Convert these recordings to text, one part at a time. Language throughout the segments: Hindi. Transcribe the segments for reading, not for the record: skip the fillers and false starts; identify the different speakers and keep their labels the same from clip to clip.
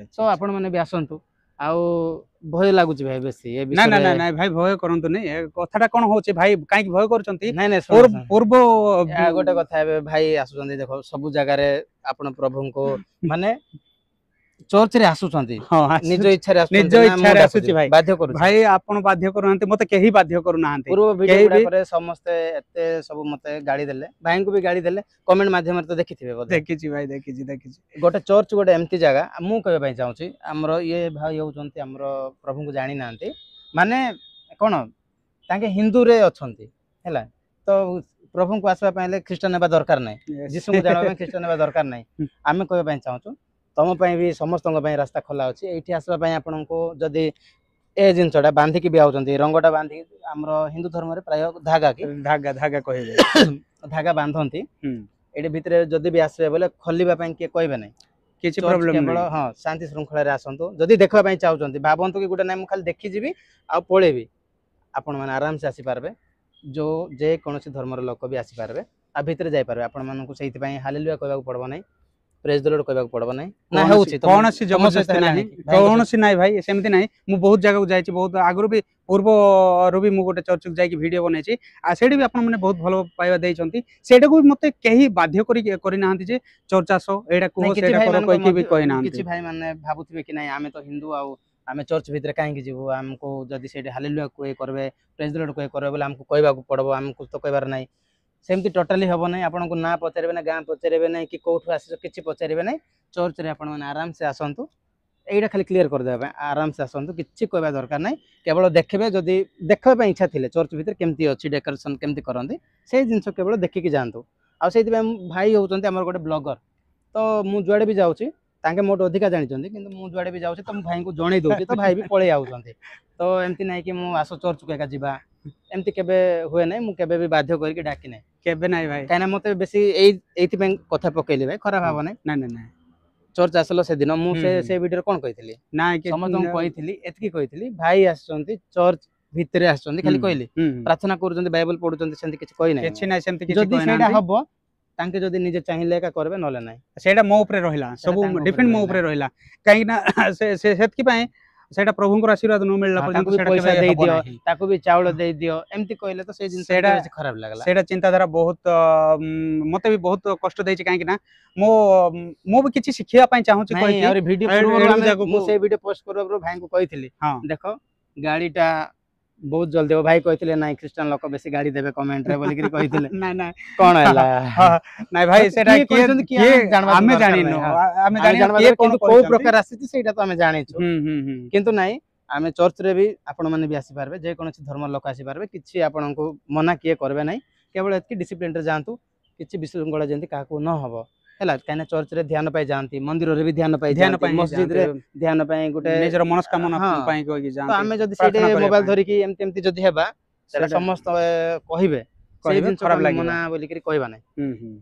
Speaker 1: तो आपण माने भी आसंतु आउ भय लागुची भाई बेसी ए
Speaker 2: ना
Speaker 1: विषय
Speaker 2: ना ना ना भाई भय करंतु नै कथाटा कोन होची भाई काई भय करचंती
Speaker 1: नहीं नहीं
Speaker 2: पूर्व
Speaker 1: गोटे कथा भाई आसुचंती देखो सब जगह रे आपण प्रभु को माने चर्च रे आसुचंती निज इच्छा रे आसुचंती
Speaker 2: निज इच्छा रे आसुची भाई
Speaker 1: बाध्य करू
Speaker 2: भाई आपण बाध्य करूनांती मते केही बाध्य करूनांती
Speaker 1: पूर्व वीडियो गुडा करे समस्त एते सब मते गाड़ी देले भाई को भी गाड़ी देले कमेंट माध्यम रे तो देखिथिबे बोले
Speaker 2: देखिची भाई देखिची
Speaker 1: गोटे चर्च गोटे एमती जगह मु कहबे भाई चाहूची हमरो ये भाई होचंती हमरो प्रभु को जानि नांती माने कोन ताके हिंदू रे अछंती हैला तो प्रभु को आसबा पहिले ख्रिस्टियन नेबा दरकार नै जीसु को जाणबा ख्रिस्टियन नेबा दरकार नै आमे कहबे भाई चाहूचू तम भी समस्त रास्ता खोला अच्छी ये आसवाई आपण को जदि ए जिनसटा बांधिकी भी आउचंती रंगटा बांधिकी हमरो हिंदू धर्म रे प्राय धागा की
Speaker 2: धागा धागा कहबे
Speaker 1: धागा बांधंती एडी भितरे जदि भी आसबे बोले खोलिबा पई के कहबे नै
Speaker 2: किछि प्रॉब्लम नै
Speaker 1: केवल हां शांति श्रृंखला रे आसंतु जदि देखबा पई चाहउचंती भाबंतु कि गुटा नै मु खाली देखि जीबी आ पळेबी आपण माने आराम से आसी पारबे जो जे कोनोसी धर्म रे लोक भी आसी पारबे आ भितरे जाई पारबे आपण मानन को सेति पई हालेलुया कहबा पड़बो नै प्रेज द लॉर्ड कहबा पड़बो नै ना होउची
Speaker 2: कोन सी जबरदस्ती नाही कोन सी नाही भाई सेमती नाही मु बहुत जगह जाईची बहुत आगरु भी पूर्व रो भी मु गोटे चर्च जाई की वीडियो बनाईची आ सेडी भी आपण माने बहुत भलो पाइबा देइचंती सेडा को मते केही बाध्य करी नाहंती जे चर्च आसो एडा को सेडा करो कोइ की भी कहि नाहंती
Speaker 1: किछि भाई माने भाबुथिबे कि नाही आमे तो हिंदू आउ आमे चर्च भितरे काहे की जीवो हमको जदी सेडी हालेलुया कोइ करबे प्रेज द लॉर्ड कोइ करबे बोले हमको कहबा को पड़बो हमको तो कहबार नाही सेमती टोटली हबो नै आपण को ना पचारबे ना गां पचारबे नै कि कोठु आसी किछि पचारबे नै चर्च रे आपण माने आराम से आसंतु एइडा खाली क्लियर कर देबे आराम से आसंतु किछि कहबा दरकार नै केवल देखबे जदी देखबे पई इच्छा थिले चर्च भीतर केमती अछि डेकोरेशन केमती करंदी से जिंस केवल देखि कि जानतु आ सेति भाई होचंती हमर गोटे ब्लॉगर तो मु जुआडे भी जाउची तांके मोट अधिका जानि चंदी किंतु मु जुआडे भी जाउची तो मु भाई को जणै दोची तो भाई भी पळे आउचंती तो एमती नै कि मु आसो चर्च को एका जिबा एमती केबे हुए नै मु केबे भी बाध्य करी कि डाकी नै
Speaker 2: केबे नै भाई
Speaker 1: काना मते बेसी एइथि पे कथा पकेली भाई खराब भाव नै
Speaker 2: ना ना ना
Speaker 1: चर्च आसलो से दिन मु से वीडियो कोन कहितली
Speaker 2: ना कि
Speaker 1: समतम कहितली एतकी कहितली भाई आसचंती चर्च भितरे आसचंती खाली कहली प्रार्थना करूचंती बाइबल पढुचंती सेंती किछ कहि नै
Speaker 2: किछ नै सेंती किछ
Speaker 1: जदी सेडा हबो तांके जदी निजे चाहिले का करबे नले नै
Speaker 2: सेडा मो ऊपर रहिला सब डिपेंड मो ऊपर रहिला काई ना से सेतकी पय सेटा प्रभु को आशीर्वाद न मिलला पर्यंत सेटा
Speaker 1: पैसा दे दियो ताको भी चावल दे दियो एमती कहले तो से जिन
Speaker 2: सेटा
Speaker 1: खराब लागला
Speaker 2: सेटा चिंताधारा बहुत मते भी बहुत कष्ट देछि काई ना मो भी किछि सिखिया पय चाहू छी कहि
Speaker 1: और वीडियो मु से वीडियो पोस्ट करबरो भाई को कहितली देखो गाड़ीटा बहुत जल्दी हो भाई कहितले नाही क्रिश्चियन लोक बेसी गाड़ी देबे कमेंट रे बोली करी कहितले
Speaker 2: ना ना
Speaker 1: कोन हला
Speaker 2: नाही भाई सेटा के हमें जानि न हमें जानि के
Speaker 1: को प्रकार आसी सेटा तो हमें जानि छु किंतु नाही आमे चर्च रे भी आपण माने भी आसी पारबे जे कोनोसी धर्म लोक आसी पारबे किछि आपण को मना किए करबे नाही केवल एतकी डिसिप्लिन रे जानतु किछि विशृंखला जेंति काको न हबो हैला काने चर्च रे ध्यान पाई जानती मंदिर रे भी ध्यान पाई मस्जिद रे ध्यान पाई गुटे
Speaker 2: नेजर मनस्कामना पाई कोइ जानती
Speaker 1: तो हमें जदी सेटे मोबाइल धरि कि एमति एमति जदी हेबा सेटा समस्त कहिबे से दिन खराब लागी मना बोली करी कहबा नै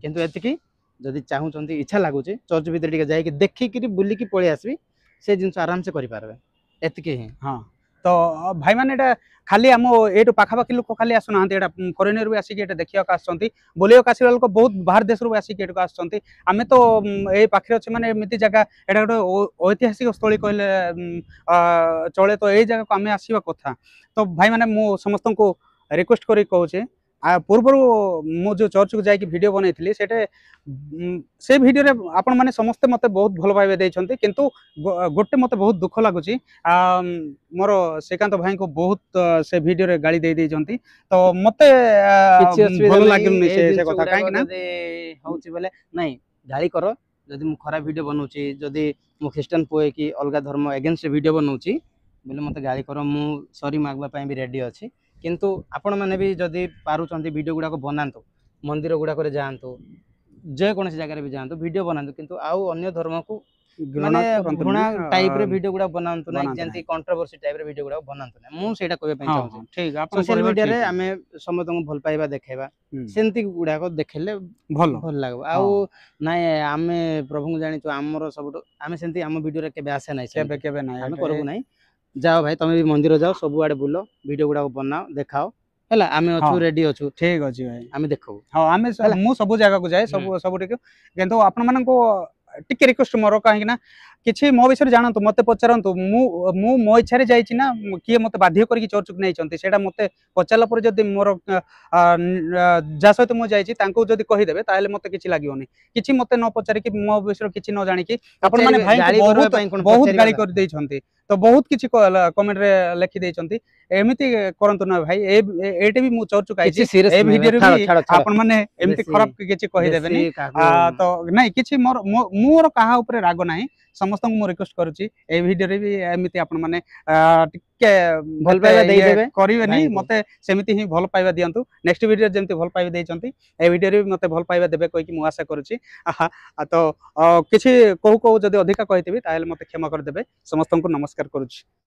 Speaker 1: किंतु एतकी जदी चाहू चंती इच्छा लागुची चर्च भीतर टिके जाई कि देखि कि बुली कि पळे आसबी से जिंस आराम से करि पारबे एतकी ही
Speaker 2: हां तो भाई माने एटा खाली हम एटो पाखा पाखी लोक खाली आसुना एटा फॉरेनर भी आसी के एटा देखिया का आछंती बोलियो का लोक बहुत बाहर देश रो आसी के एटा आछंती हमें तो ए पाखरे अछि माने एमिति जगह एटा गोटे ऐतिहासिक स्थली कहले चले तो ए जगह को हमें आसीबा कथा तो भाई माने मो समस्त को रिक्वेस्ट करी कहूचे आ पूर्व मो जो चर्च को जाई वीडियो बनैथिली सेटे से वीडियो रे आपण माने समस्त मते बहुत भलो पाइबे दैछंती किंतु गोटे मते बहुत दुख लागुची मोर श्रीकांत भाई को बहुत से वीडियो रे गाली दे दैछंती तो मते भलो लागुनी से कथा काहे ना
Speaker 1: होउची बोले नहीं गाली करो जदी मु खराब वीडियो बनौची जदी मु क्रिश्चियन पोए की अलगा धर्म अगेंस्ट वीडियो बनौची बोले मते गाली करो मु सॉरी मागबा पई भी रेडी अछि किंतु आपण माने भी जदी पारुचंती वीडियो गुडा को बनांतु मंदिर गुडा करे जांतु जे कोन से जगह रे भी जांतु वीडियो बनांतु किंतु आउ अन्य धर्म को माने घृणा टाइप रे वीडियो गुडा बनांतु नै जेंति कंट्रोवर्सी टाइप रे वीडियो गुडा बनांतु नै मु सेटा कहबे पई चाहू
Speaker 2: ठीक आपण
Speaker 1: सोशल मीडिया रे हमें समस्त को भल पाइबा देखेबा सेंति गुडा को देखेले भल लागो आउ नै हमें प्रभु को जानि तो हमरो सब हमें सेंति हम वीडियो रे केबे आसे नै
Speaker 2: केबे नै
Speaker 1: हमें करबो नै जाओ भाई तुम भी मंदिर जाओ सब आड़े बुलो वीडियो गुडा बनाओ देखाओ हैला आमे अछु रेडी अछु
Speaker 2: ठीक अछि भाई
Speaker 1: आमे देखौ
Speaker 2: हां आमे मु सब जगह को जाय सब सब किंतु आपण मानन को टिके रिक्वेस्ट मोर कहीं किसी मो विषय जानतु मत पचारतु मो इच्छा जाइए ना किए मत बाध्य करके चर्च को नहीं मत पचारा पर जब मोर जहाँ सहित मुझे जाइए कहीदेवे ताहले मत किसी लगे किसी मत न पचारिक मो विषय किसी न जानिकी आपण माने भाई बहुत गाली कर देइछंती तो बहुत किसी कमेंट रे लिखि देइछंती एमिति करंतु ना भाई एटे भी मु चर्च काइछि ए वीडियो रे भी आपण माने एमिति खराब किछि कहि देबेनी तो नहीं किछि मोर कहा ऊपर राग नाही समस्त को रिक्वेस्ट करूची ए वीडियो रे भी एमिति आपण माने टिके
Speaker 1: भल पाइबा देई देबे
Speaker 2: करिवेनी मते सेमिति ही भल पाइबा दियंतु नेक्स्ट वीडियो जेमति भल पाइबा देइछंती ए वीडियो रे भी मते भल पाइबा देबे कोइ कि मु आशा करूची तो किछि कहू कहू जदि अधिका कहितबी ताहेले मते क्षमा कर देबे समस्त को नमस्कार करूची।